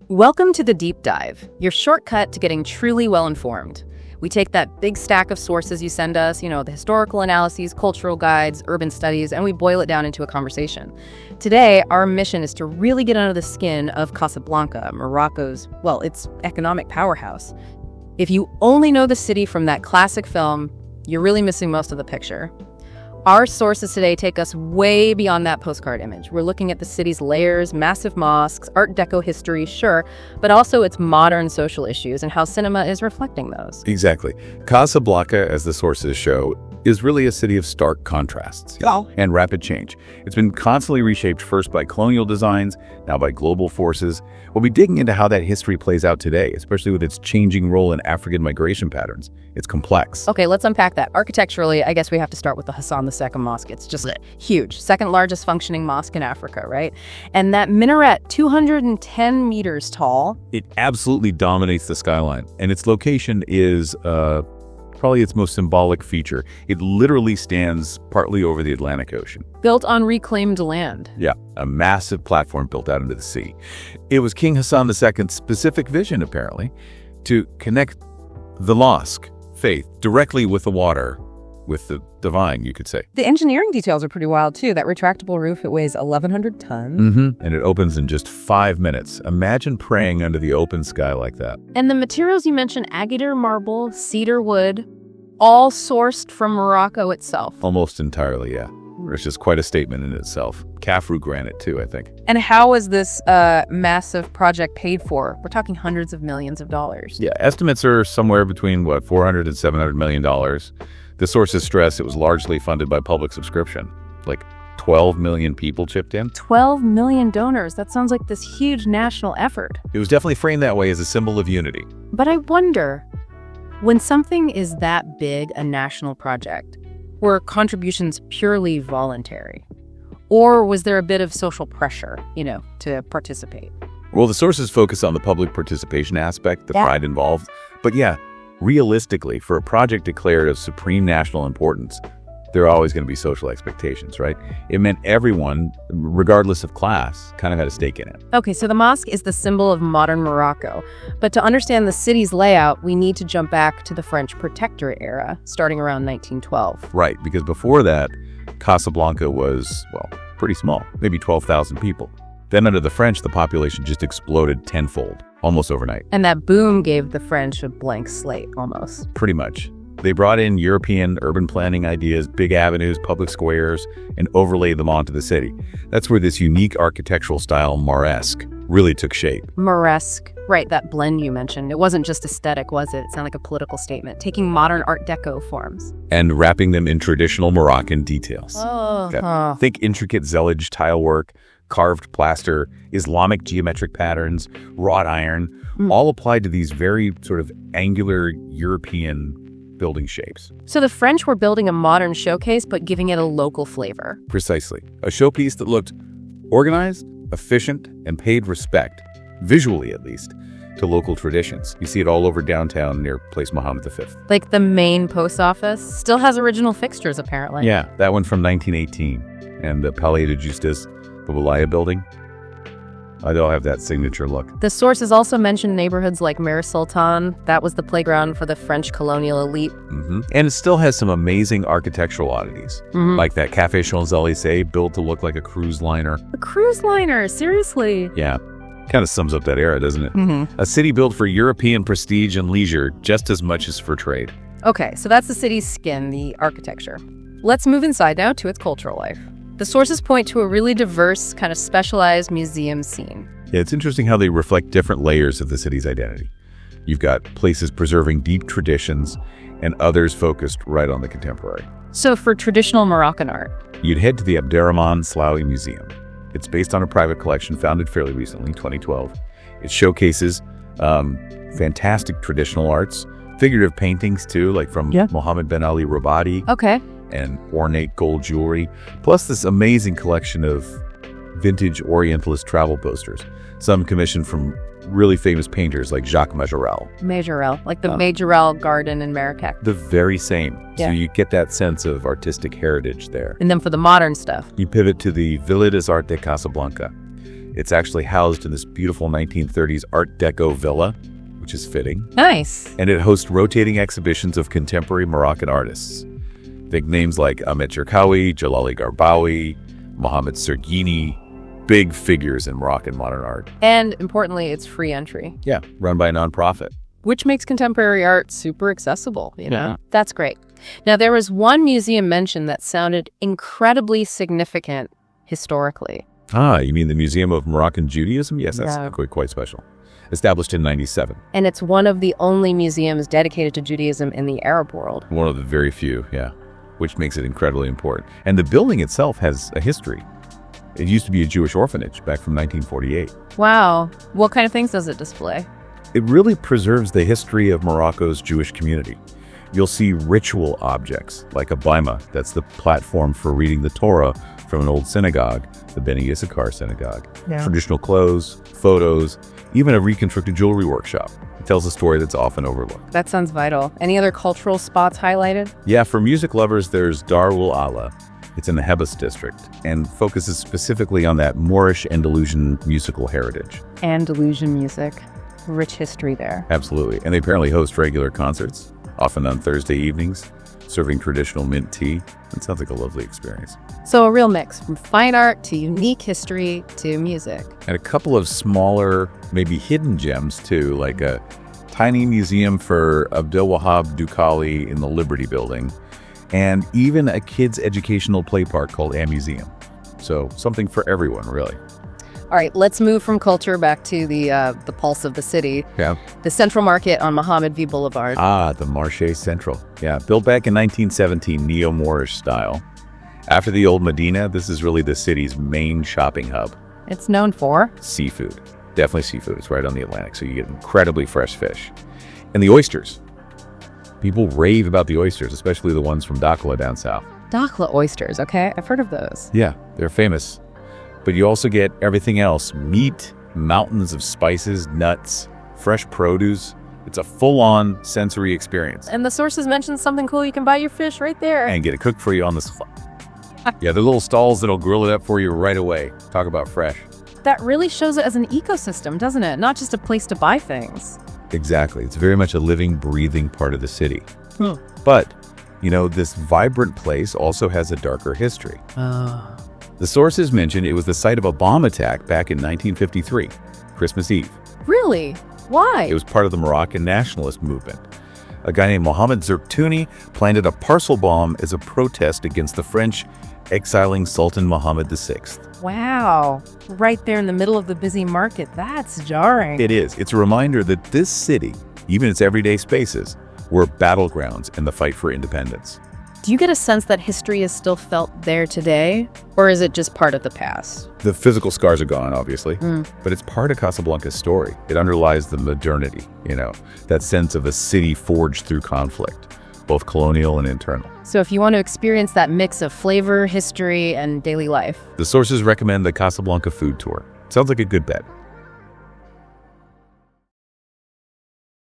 Welcome to The Deep Dive, your shortcut to getting truly well-informed. We take that big stack of sources you send us, the historical analyses, cultural guides, urban studies, and we boil it down into a conversation. Today, our mission is to really get under the skin of Casablanca, Morocco's, its economic powerhouse. If you only know the city from that classic film, you're really missing most of the picture. Our sources today take us way beyond that postcard image. We're looking at the city's layers, massive mosques, Art Deco history, sure, but also its modern social issues and how cinema is reflecting those. Exactly. Casablanca, as the sources show, is really a city of stark contrasts and rapid change. It's been constantly reshaped first by colonial designs, now by global forces. We'll be digging into how that history plays out today, especially with its changing role in African migration patterns. It's complex. Okay, let's unpack that. Architecturally, I guess we have to start with the Hosana II Mosque. It's just huge. Second largest functioning mosque in Africa, right? And that minaret, 210 meters tall. It absolutely dominates the skyline, and its location is probably its most symbolic feature. It literally stands partly over the Atlantic Ocean. Built on reclaimed land. Yeah, a massive platform built out into the sea. It was King Hassan II's specific vision, apparently, to connect the mosque, faith, directly with the water, with the divine, you could say. The engineering details are pretty wild, too. That retractable roof, it weighs 1,100 tons. And it opens in just 5 minutes. Imagine praying under the open sky like that. And the materials you mentioned, agate marble, cedar wood, all sourced from Morocco itself. Almost entirely, yeah. It's just quite a statement in itself. Kafru granite, too, I think. And how is this massive project paid for? We're talking hundreds of millions of dollars. Yeah, estimates are somewhere between, $400 and $700 million. The sources stress it was largely funded by public subscription. 12 million people chipped in. 12 million donors. That sounds like this huge national effort. It was definitely framed that way as a symbol of unity. But I wonder, when something is that big a national project, were contributions purely voluntary? Or was there a bit of social pressure, to participate? Well, the sources focus on the public participation aspect, the pride involved. But yeah, realistically, for a project declared of supreme national importance, there are always going to be social expectations, right? It meant everyone, regardless of class, kind of had a stake in it. Okay, so the mosque is the symbol of modern Morocco. But to understand the city's layout, we need to jump back to the French Protectorate era, starting around 1912. Right, because before that, Casablanca was, pretty small, maybe 12,000 people. Then under the French, the population just exploded tenfold, almost overnight. And that boom gave the French a blank slate, almost. Pretty much. They brought in European urban planning ideas, big avenues, public squares, and overlaid them onto the city. That's where this unique architectural style, Mosque, really took shape. Mosque, right, that blend you mentioned. It wasn't just aesthetic, was it? It sounded like a political statement, taking modern Art Deco forms. And wrapping them in traditional Moroccan details. Think intricate zellage tile work, carved plaster, Islamic geometric patterns, wrought iron, all applied to these very sort of angular European building shapes. So the French were building a modern showcase, but giving it a local flavor. Precisely. A showpiece that looked organized, efficient, and paid respect, visually at least, to local traditions. You see it all over downtown near Place Mohammed V. Like the main post office still has original fixtures, apparently. Yeah, that one from 1918. And the Palais de Justice, the Walaya building, they all have that signature look. The sources also mentioned neighborhoods like Mer Sultan. That was the playground for the French colonial elite. And it still has some amazing architectural oddities, like that Café Champs-Élysées built to look like a cruise liner. A cruise liner, seriously? Yeah, kind of sums up that era, doesn't it? A city built for European prestige and leisure just as much as for trade. Okay, so that's the city's skin, the architecture. Let's move inside now to its cultural life. The sources point to a really diverse, kind of specialized museum scene. Yeah, it's interesting how they reflect different layers of the city's identity. You've got places preserving deep traditions and others focused right on the contemporary. So for traditional Moroccan art, you'd head to the Abderrahmane Slaoui Museum. It's based on a private collection founded fairly recently, 2012. It showcases fantastic traditional arts, figurative paintings too, like from Mohammed Ben Ali Robati. Okay. And ornate gold jewelry, plus this amazing collection of vintage Orientalist travel posters, some commissioned from really famous painters like Jacques Majorelle. Majorelle, like the Majorelle Garden in Marrakech. The very same. Yeah. So you get that sense of artistic heritage there. And then for the modern stuff, you pivot to the Villa des Arts de Casablanca. It's actually housed in this beautiful 1930s Art Deco villa, which is fitting. Nice. And it hosts rotating exhibitions of contemporary Moroccan artists. Think names like Ahmed Cherkaoui, Jalali Garbawi, Mohamed Sergini, big figures in Moroccan modern art. And importantly, it's free entry. Yeah, run by a nonprofit. Which makes contemporary art super accessible, you know? That's great. Now, there was one museum mentioned that sounded incredibly significant historically. You mean the Museum of Moroccan Judaism? Yes, that's quite special. Established in 97. And it's one of the only museums dedicated to Judaism in the Arab world. One of the very few, yeah, which makes it incredibly important. And the building itself has a history. It used to be a Jewish orphanage back from 1948. Wow. What kind of things does it display? It really preserves the history of Morocco's Jewish community. You'll see ritual objects like a bima, that's the platform for reading the Torah from an old synagogue, the Beni Yissakhar synagogue. Traditional clothes, photos, even a reconstructed jewelry workshop. It tells a story that's often overlooked. That sounds vital. Any other cultural spots highlighted? Yeah, for music lovers, there's Darul Ala. It's in the Hebes district and focuses specifically on that Moorish Andalusian musical heritage. Andalusian music. Rich history there. Absolutely. And they apparently host regular concerts, often on Thursday evenings, serving traditional mint tea. It sounds like a lovely experience. So a real mix from fine art to unique history to music. And a couple of smaller, maybe hidden gems too, like a tiny museum for Abdelwahab Dukali in the Liberty Building, and even a kids' educational play park called A Museum. So something for everyone, really. All right, let's move from culture back to the pulse of the city. Yeah. The Central Market on Mohammed V. Boulevard. The Marché Central. Yeah, built back in 1917, neo-Moorish style. After the old Medina, this is really the city's main shopping hub. It's known for? Seafood. Definitely seafood. It's right on the Atlantic, so you get incredibly fresh fish. And the oysters. People rave about the oysters, especially the ones from Dakhla down south. Dakhla oysters, okay? I've heard of those. Yeah, they're famous. But you also get everything else. Meat, mountains of spices, nuts, fresh produce. It's a full-on sensory experience. And the sources mentioned something cool. You can buy your fish right there. And get it cooked for you on the spot. Yeah, they're little stalls that'll grill it up for you right away. Talk about fresh. That really shows it as an ecosystem, doesn't it? Not just a place to buy things. Exactly. It's very much a living, breathing part of the city. But, you know, this vibrant place also has a darker history. The sources mentioned it was the site of a bomb attack back in 1953, Christmas Eve. Really? Why? It was part of the Moroccan nationalist movement. A guy named Mohamed Zertouni planted a parcel bomb as a protest against the French exiling Sultan Mohammed VI. Wow. Right there in the middle of the busy market. That's jarring. It is. It's a reminder that this city, even its everyday spaces, were battlegrounds in the fight for independence. Do you get a sense that history is still felt there today? Or is it just part of the past? The physical scars are gone, obviously, but it's part of Casablanca's story. It underlies the modernity, you know, that sense of a city forged through conflict, both colonial and internal. So if you want to experience that mix of flavor, history, and daily life, the sources recommend the Casablanca food tour. Sounds like a good bet.